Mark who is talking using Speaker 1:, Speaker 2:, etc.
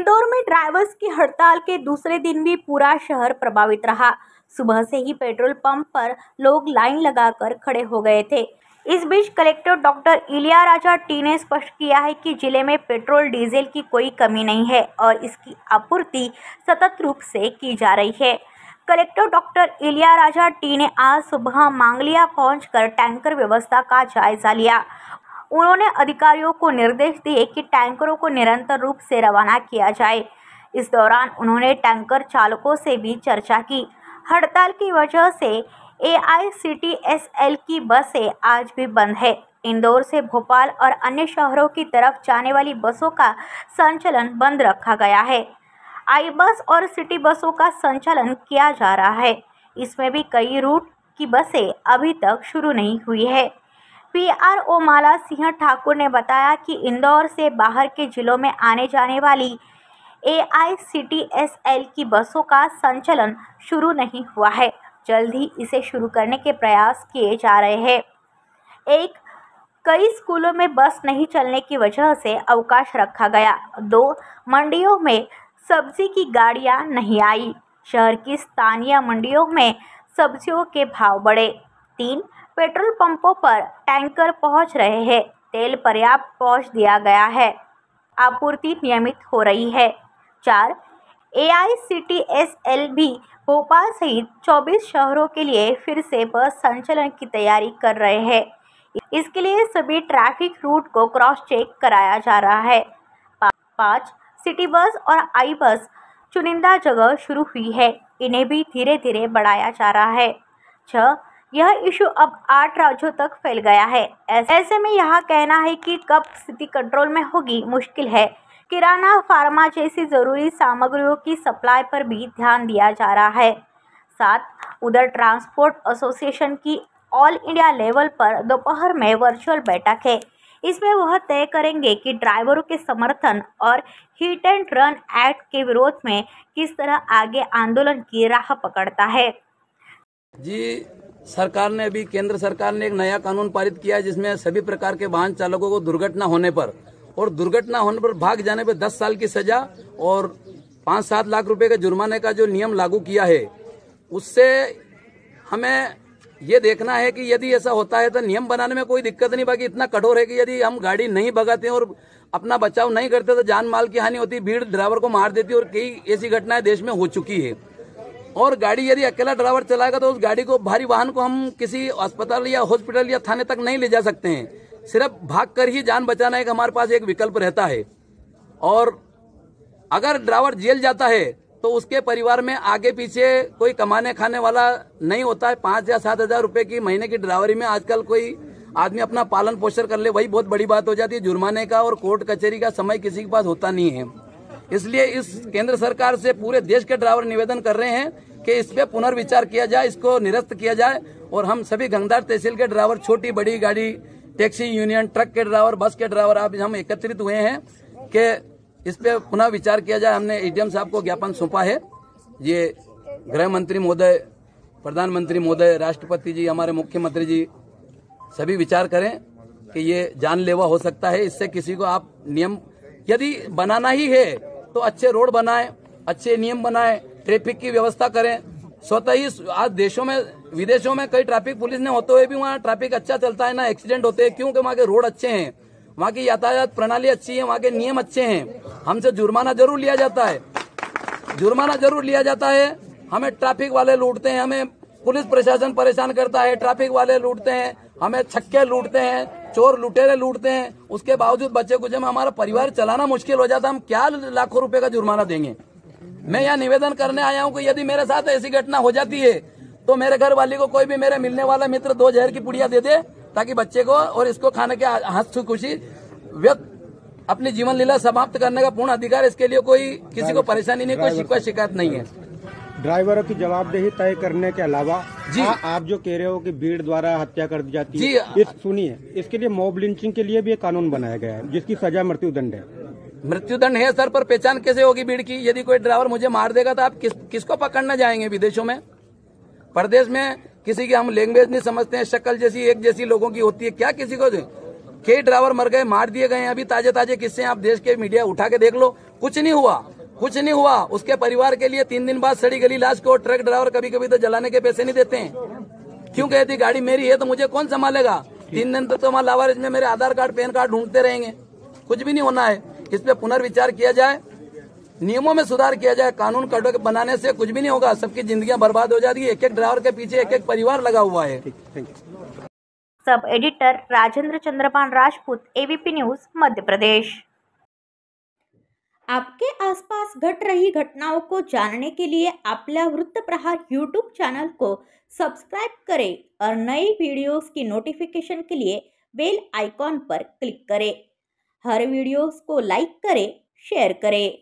Speaker 1: इंदौर में ड्राइवर्स की हड़ताल के दूसरे दिन भी पूरा शहर प्रभावित रहा। सुबह से ही पेट्रोल पंप पर लोग लाइन लगाकर खड़े हो गए थे। इस बीच कलेक्टर डॉक्टर इलियाराजा टी ने स्पष्ट किया है कि जिले में पेट्रोल डीजल की कोई कमी नहीं है और इसकी आपूर्ति सतत रूप से की जा रही है। कलेक्टर डॉक्टर इलियाराजा टी ने आज सुबह मांगलिया पहुंचकर टैंकर व्यवस्था का जायजा लिया। उन्होंने अधिकारियों को निर्देश दिए कि टैंकरों को निरंतर रूप से रवाना किया जाए। इस दौरान उन्होंने टैंकर चालकों से भी चर्चा की। हड़ताल की वजह से AICTSL की बसें आज भी बंद है। इंदौर से भोपाल और अन्य शहरों की तरफ जाने वाली बसों का संचालन बंद रखा गया है। आई बस और सिटी बसों का संचालन किया जा रहा है। इसमें भी कई रूट की बसें अभी तक शुरू नहीं हुई है। PRO माला सिंह ठाकुर ने बताया कि इंदौर से बाहर के जिलों में आने जाने वाली AICTSL की बसों का संचालन शुरू नहीं हुआ है। जल्द ही इसे शुरू करने के प्रयास किए जा रहे हैं। कई स्कूलों में बस नहीं चलने की वजह से अवकाश रखा गया। 2 मंडियों में सब्जी की गाड़ियां नहीं आई। शहर की स्थानीय मंडियों में सब्जियों के भाव बढ़े। 3 पेट्रोल पंपों पर टैंकर पहुंच रहे हैं। तेल पर्याप्त पहुंच दिया गया है। आपूर्ति नियमित हो रही है। 4 AICTSL भी भोपाल सहित 24 शहरों के लिए फिर से बस संचालन की तैयारी कर रहे हैं। इसके लिए सभी ट्रैफिक रूट को क्रॉस चेक कराया जा रहा है। 5 सिटी बस और आई बस चुनिंदा जगह शुरू हुई है। इन्हें भी धीरे धीरे बढ़ाया जा रहा है। 6 यह इशू अब 8 राज्यों तक फैल गया है। ऐसे में यह कहना है कि कब स्थिति कंट्रोल में होगी मुश्किल है। किराना, फार्मा जैसी ज़रूरी सामग्रियों की सप्लाई पर भी ध्यान दिया जा रहा है। 7 उधर ट्रांसपोर्ट एसोसिएशन की ऑल इंडिया लेवल पर दोपहर में वर्चुअल बैठक है। इसमें वह तय करेंगे कि ड्राइवरों के समर्थन और हिट एंड रन एक्ट के विरोध में किस तरह आगे आंदोलन की राह पकड़ता है।
Speaker 2: जी, सरकार ने अभी केंद्र सरकार ने एक नया कानून पारित किया है जिसमें सभी प्रकार के वाहन चालकों को दुर्घटना होने पर भाग जाने पर 10 साल की सजा और 5-7 लाख रुपए के जुर्माने का जो नियम लागू किया है, उससे हमें ये देखना है कि यदि ऐसा होता है तो नियम बनाने में कोई दिक्कत नहीं, बाकी इतना कठोर है कि यदि हम गाड़ी नहीं भगाते और अपना बचाव नहीं करते तो जान माल की हानि होती, भीड़ ड्राइवर को मार देती और कई ऐसी घटनाएं देश में हो चुकी है। और गाड़ी यदि अकेला ड्राइवर चलाएगा तो उस गाड़ी को, भारी वाहन को हम किसी अस्पताल या हॉस्पिटल या थाने तक नहीं ले जा सकते हैं। सिर्फ भागकर ही जान बचाना एक हमारे पास एक विकल्प रहता है। और अगर ड्राइवर जेल जाता है तो उसके परिवार में आगे पीछे कोई कमाने खाने वाला नहीं होता है। 5 या 7 हजार रुपए की महीने की ड्राइवरी में आजकल कोई आदमी अपना पालन पोषण कर ले, वही बहुत बड़ी बात हो जाती है। जुर्माने का और कोर्ट कचहरी का समय किसी के पास होता नहीं है। इसलिए इस केंद्र सरकार से पूरे देश के ड्राइवर निवेदन कर रहे हैं कि इस पे पुनर्विचार किया जाए, इसको निरस्त किया जाए और हम सभी गंगदार तहसील के ड्राइवर, छोटी बड़ी गाड़ी, टैक्सी यूनियन, ट्रक के ड्राइवर, बस के ड्राइवर, आप हम एकत्रित हुए हैं कि इस पे पुनः विचार किया जाए। हमने ADM साहब को ज्ञापन सौंपा है। ये गृह मंत्री महोदय, प्रधानमंत्री महोदय, राष्ट्रपति जी, हमारे मुख्यमंत्री जी सभी विचार करें कि ये जानलेवा हो सकता है। इससे किसी को आप नियम यदि बनाना ही है तो अच्छे रोड बनाएं, अच्छे नियम बनाएं, ट्रैफिक की व्यवस्था करें। स्वतः ही आज देशों में, विदेशों में कई ट्रैफिक पुलिस ने होते हुए भी वहाँ ट्रैफिक अच्छा चलता है, ना एक्सीडेंट होते हैं। क्योंकि वहाँ के रोड अच्छे हैं, वहाँ की यातायात प्रणाली अच्छी है, वहाँ के नियम अच्छे हैं। हमसे जुर्माना जरूर लिया जाता है, हमें ट्रैफिक वाले लूटते हैं, हमें पुलिस प्रशासन परेशान करता है, ट्रैफिक वाले लूटते हैं, हमें छक्के लूटते हैं, चोर लुटेरे लूटते हैं। उसके बावजूद बच्चे कुछ में हमारा परिवार चलाना मुश्किल हो जाता है। हम क्या लाखों रुपए का जुर्माना देंगे। मैं यहाँ निवेदन करने आया हूँ कि यदि मेरे साथ ऐसी घटना हो जाती है तो मेरे घर वाली को कोई भी मेरे मिलने वाला मित्र 2 जहर की पुड़िया दे दे, ताकि बच्चे को और इसको खाने के हंस खुशी व्यक्त अपनी जीवन लीला समाप्त करने का पूर्ण अधिकार। इसके लिए कोई किसी को परेशानी नहीं, कोई शिकायत नहीं है।
Speaker 3: ड्राइवरों की जवाबदेही तय करने के अलावा जी आप जो कह रहे हो कि भीड़ द्वारा हत्या कर दी जाती है, सुनिए, इसके लिए मॉब लिंचिंग के लिए भी एक कानून बनाया गया है जिसकी सजा मृत्युदंड है।
Speaker 2: मृत्युदंड है सर, पर पहचान कैसे होगी भीड़ की? यदि कोई ड्राइवर मुझे मार देगा तो आप किसको पकड़ने जाएंगे? विदेशों में, प्रदेश में किसी की हम लैंग्वेज नहीं समझते हैं, शक्ल जैसी एक जैसी लोगों की होती है, क्या किसी को? कई ड्राइवर मर गए, मार दिए गए हैं। अभी ताजे ताजे किस्से आप देश के मीडिया उठा के देख लो, कुछ नहीं हुआ। कुछ नहीं हुआ। उसके परिवार के लिए 3 दिन बाद सड़ी गली लाश को ट्रक ड्राइवर कभी कभी तो जलाने के पैसे नहीं देते हैं। क्यों कहती गाड़ी मेरी है तो मुझे कौन संभालेगा? 3 दिन तो हमारे लावारिस में मेरे आधार कार्ड पैन कार्ड ढूंढते रहेंगे। कुछ भी नहीं होना है। इस पे पुनर्विचार किया जाए, नियमों में सुधार किया जाए। कानून कड़क बनाने से कुछ भी नहीं होगा, सबकी जिंदगियां बर्बाद हो जाती है। एक एक ड्राइवर के पीछे एक एक परिवार लगा हुआ है।
Speaker 1: Sub editor Rajendra Chandrapal Rajput, ABP news, Madhya Pradesh. आपके आसपास घट रही घटनाओं को जानने के लिए आपल्या वृत्तप्रहार यूट्यूब चैनल को सब्सक्राइब करें और नई वीडियोस की नोटिफिकेशन के लिए बेल आइकॉन पर क्लिक करें। हर वीडियोस को लाइक करें, शेयर करें।